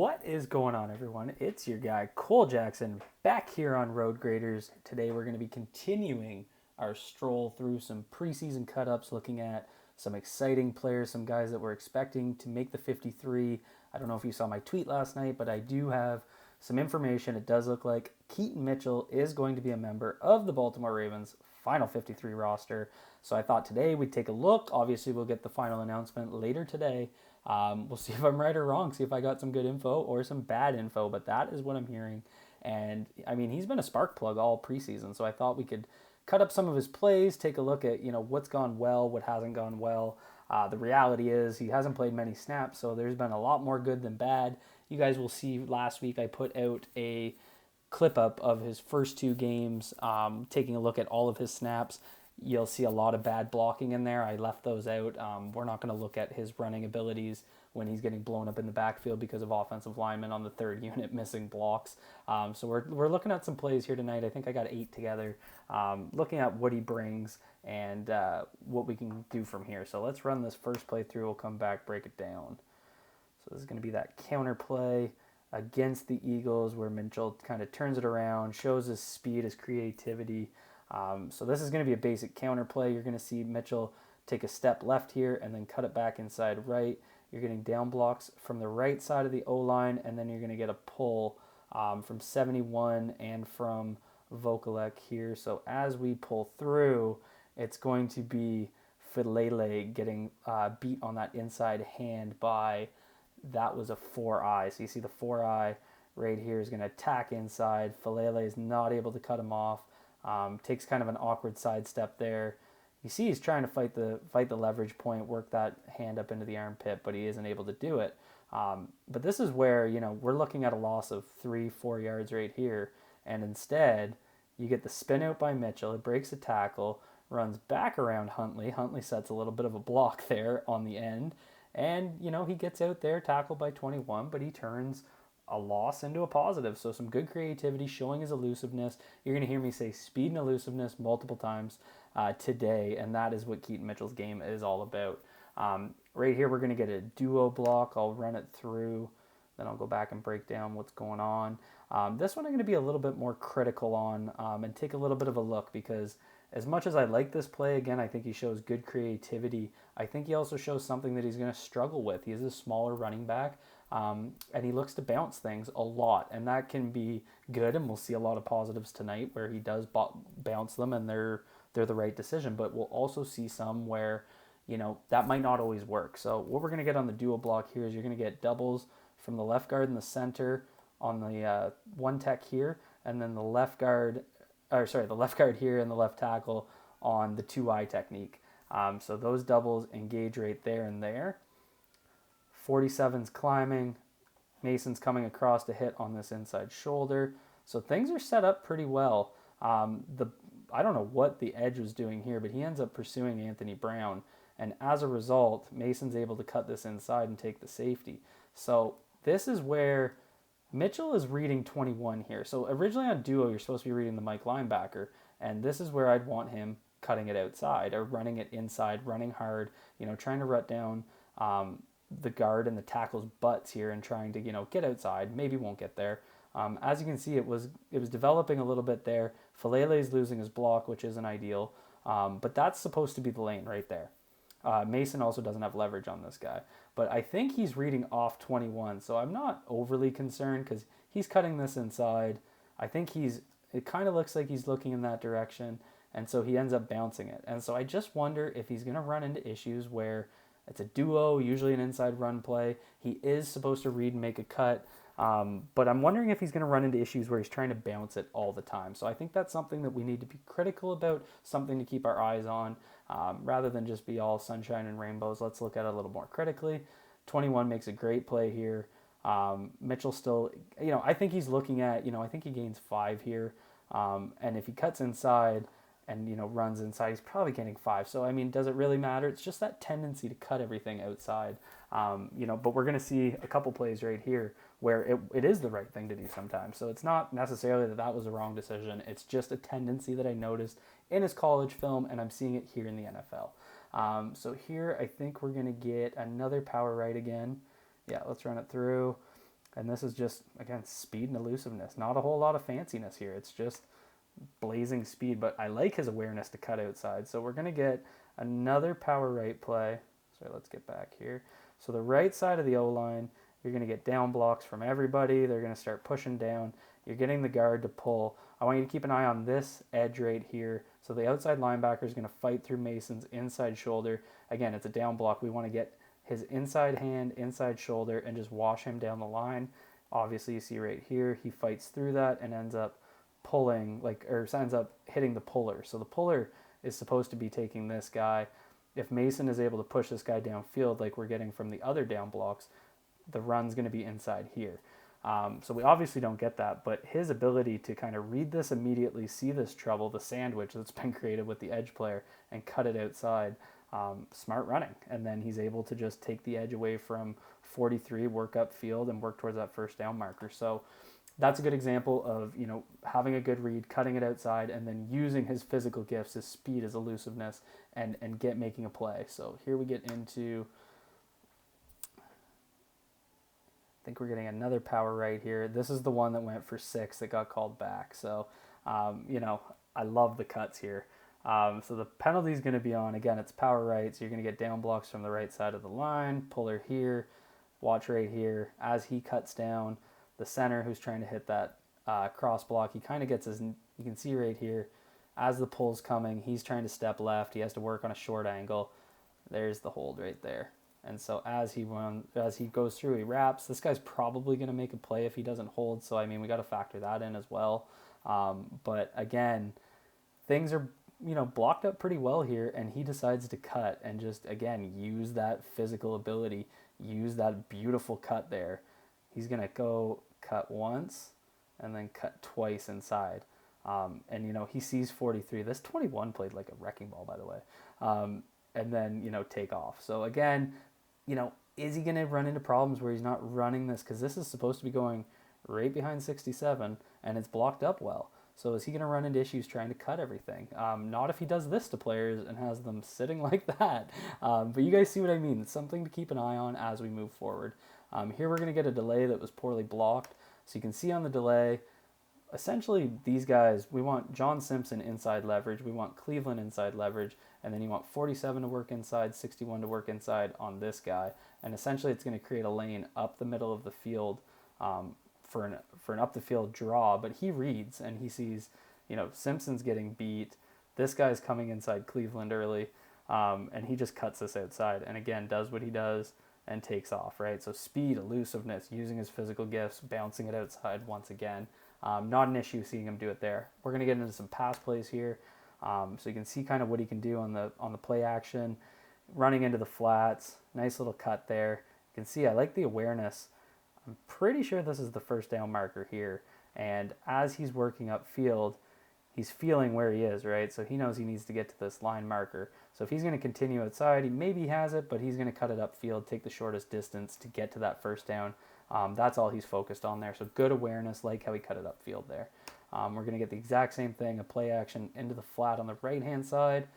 What is going on, everyone? It's your guy, Cole Jackson, back here on Road Graders. Today, we're going to be continuing our stroll through some preseason cut ups, looking at some exciting players, some guys that we're expecting to make the 53. I don't know if you saw my tweet last night, but I do have some information. It does look like Keaton Mitchell is going to be a member of the Baltimore Ravens final 53 roster. So I thought today we'd take a look. Obviously, we'll get the final announcement later today. We'll see if I'm right or wrong, see if I got some good info or some bad info, but that is what I'm hearing. And I mean, he's been a spark plug all preseason, so I thought we could cut up some of his plays, take a look at what's gone well, what hasn't gone well. The reality is he hasn't played many snaps, so there's been a lot more good than bad. You guys will see last week I put out a clip up of his first two games, taking a look at all of his snaps. You'll see a lot of bad blocking in there. I left those out. We're not going to look at his running abilities when he's getting blown up in the backfield because of offensive linemen on the third unit missing blocks. So we're looking at some plays here tonight. I think I got 8 together, looking at what he brings and what we can do from here. So let's run this first play through. We'll come back, break it down. So this is going to be that counter play against the Eagles where Mitchell kind of turns it around, shows his speed, his creativity. So this is going to be a basic counter play. You're going to see Mitchell take a step left here and then cut it back inside right. You're getting down blocks from the right side of the O-line, and then you're going to get a pull from 71 and from Vokalek here. So as we pull through, it's going to be Filele getting beat on that inside hand by, that was a 4-eye. So you see the 4-eye right here is going to attack inside. Filele is not able to cut him off. Takes kind of an awkward sidestep there. You see he's trying to fight the leverage point, work that hand up into the armpit, but he isn't able to do it. But this is where, we're looking at a loss of 3-4 yards right here. And instead, you get the spin out by Mitchell. It breaks a tackle, runs back around Huntley. Huntley sets a little bit of a block there on the end. And, he gets out there, tackled by 21, but he turns a loss into a positive. So some good creativity, showing his elusiveness. You're going to hear me say speed and elusiveness multiple times today, and that is what Keaton Mitchell's game is all about. Right here, we're going to get a duo block. I'll run it through, then I'll go back and break down what's going on. This one I'm going to be a little bit more critical on and take a little bit of a look, because as much as I like this play, again, I think he shows good creativity. I think he also shows something that he's going to struggle with. He is a smaller running back. And he looks to bounce things a lot, and that can be good, and we'll see a lot of positives tonight where he does bounce them and they're the right decision, but we'll also see some where, that might not always work. So what we're going to get on the dual block here is you're going to get doubles from the left guard in the center on the one tech here, and then the left guard here and the left tackle on the 2-eye technique. So those doubles engage right there and there. 47's climbing. Mason's coming across to hit on this inside shoulder. So things are set up pretty well. I don't know what the edge was doing here, but he ends up pursuing Anthony Brown. And as a result, Mason's able to cut this inside and take the safety. So this is where Mitchell is reading 21 here. So originally on duo, you're supposed to be reading the Mike linebacker. And this is where I'd want him cutting it outside or running it inside, running hard, trying to rut down the guard and the tackle's butts here and trying to get outside. Maybe won't get there. As you can see, it was developing a little bit there. Filele's losing his block, which isn't ideal, but that's supposed to be the lane right there. Mason also doesn't have leverage on this guy, but I think he's reading off 21, so I'm not overly concerned because he's cutting this inside. I think it kind of looks like he's looking in that direction, and so he ends up bouncing it. And so I just wonder if he's going to run into issues where it's a duo, usually an inside run play. He is supposed to read and make a cut, but I'm wondering if he's going to run into issues where he's trying to bounce it all the time. So I think that's something that we need to be critical about, something to keep our eyes on, rather than just be all sunshine and rainbows. Let's look at it a little more critically. 21 makes a great play here. Mitchell still, I think he's looking at, I think he gains 5 here. And if he cuts inside and, runs inside, he's probably getting 5. So, does it really matter? It's just that tendency to cut everything outside. But we're going to see a couple plays right here where it is the right thing to do sometimes. So it's not necessarily that was a wrong decision. It's just a tendency that I noticed in his college film, and I'm seeing it here in the NFL. So here I think we're going to get another power right again. Yeah, let's run it through. And this is just, again, speed and elusiveness. Not a whole lot of fanciness here. It's just blazing speed, but I like his awareness to cut outside. So we're going to get another power right play. So let's get back here. So the right side of the O-line, you're going to get down blocks from everybody. They're going to start pushing down. You're getting the guard to pull. I want you to keep an eye on this edge right here. So the outside linebacker is going to fight through Mason's inside shoulder. Again, it's a down block. We want to get his inside hand, inside shoulder, and just wash him down the line. Obviously, you see right here, he fights through that and ends up pulling, or ends up hitting the puller. So the puller is supposed to be taking this guy. If Mason is able to push this guy downfield like we're getting from the other down blocks, the run's going to be inside here. So we obviously don't get that, but his ability to kind of read this immediately, see this trouble, the sandwich that's been created with the edge player, and cut it outside, smart running. And then he's able to just take the edge away from 43, work upfield, and work towards that first down marker. So that's a good example of, having a good read, cutting it outside, and then using his physical gifts, his speed, his elusiveness, and making a play. So here we get into, I think we're getting another power right here. This is the one that went for 6 that got called back. So, I love the cuts here. So the penalty is going to be on, again, it's power right. So you're going to get down blocks from the right side of the line, puller here, watch right here. As he cuts down, the center who's trying to hit that cross block, he kind of gets his, you can see right here, as the pull's coming, he's trying to step left. He has to work on a short angle. There's the hold right there. And so as he goes through, he wraps. This guy's probably going to make a play if he doesn't hold. So, we got to factor that in as well. But again, things are, blocked up pretty well here. And he decides to cut and just, again, use that physical ability, use that beautiful cut there. He's going to go cut once and then cut twice inside. And, he sees 43. This 21 played like a wrecking ball, by the way. And then, take off. So again, is he going to run into problems where he's not running this? Because this is supposed to be going right behind 67, and it's blocked up well. So is he going to run into issues trying to cut everything? Not if he does this to players and has them sitting like that. But you guys see what I mean. It's something to keep an eye on as we move forward. Here we're going to get a delay that was poorly blocked. So you can see on the delay, essentially these guys, we want John Simpson inside leverage, we want Cleveland inside leverage, and then you want 47 to work inside, 61 to work inside on this guy. And essentially it's going to create a lane up the middle of the field for an up the field draw, but he reads and he sees, Simpson's getting beat, this guy's coming inside Cleveland early, and he just cuts this outside and again does what he does and takes off, right? So speed, elusiveness, using his physical gifts, bouncing it outside once again. Not an issue seeing him do it there. We're going to get into some pass plays here. So you can see kind of what he can do on the play action, running into the flats, nice little cut there. You can see I like the awareness. I'm pretty sure this is the first down marker here. And as he's working upfield, he's feeling where he is, right? So he knows he needs to get to this line marker. So if he's going to continue outside, he maybe has it, but he's going to cut it upfield, take the shortest distance to get to that first down. That's all he's focused on there. So good awareness, like how he cut it upfield there. We're going to get the exact same thing, a play action into the flat on the right-hand side.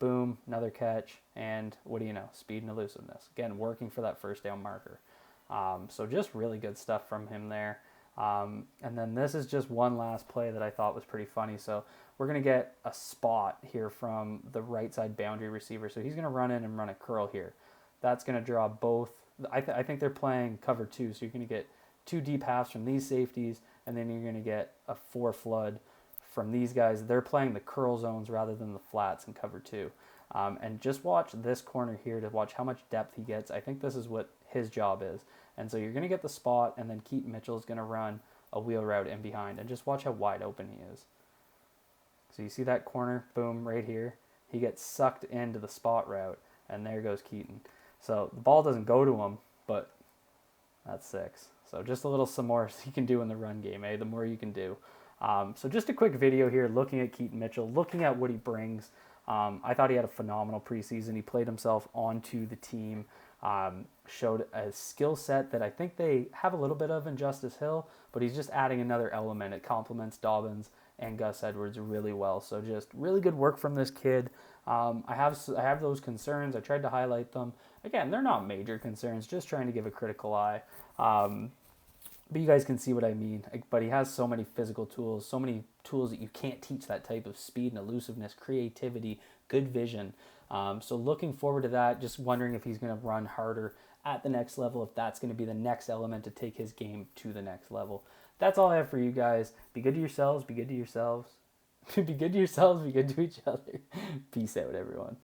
Boom, another catch, and what do you know? Speed and elusiveness. Again, working for that first down marker. So just really good stuff from him there. And then this is just one last play that I thought was pretty funny. So we're going to get a spot here from the right side boundary receiver. So he's going to run in and run a curl here. That's going to draw both. I think they're playing cover 2, so you're going to get 2 deep halves from these safeties, and then you're going to get a 4 flood from these guys. They're playing the curl zones rather than the flats in cover 2. And just watch this corner here to watch how much depth he gets. I think this is what his job is. And so you're going to get the spot, and then Keaton Mitchell is going to run a wheel route in behind. And just watch how wide open he is. So you see that corner, boom, right here. He gets sucked into the spot route, and there goes Keaton. So the ball doesn't go to him, but that's 6. So just a little some more you can do in the run game, the more you can do. So just a quick video here looking at Keaton Mitchell, looking at what he brings. I thought he had a phenomenal preseason. He played himself onto the team, showed a skill set that I think they have a little bit of in Justice Hill, but he's just adding another element. It complements Dobbins and Gus Edwards really well. So just really good work from this kid. I have those concerns. I tried to highlight them. Again, they're not major concerns, just trying to give a critical eye. But you guys can see what I mean. But he has so many physical tools, so many tools that you can't teach that type of speed and elusiveness, creativity, good vision. So looking forward to that. Just wondering if he's going to run harder at the next level, if that's going to be the next element to take his game to the next level. That's all I have for you guys. Be good to yourselves. Be good to yourselves. Be good to yourselves. Be good to each other. Peace out, everyone.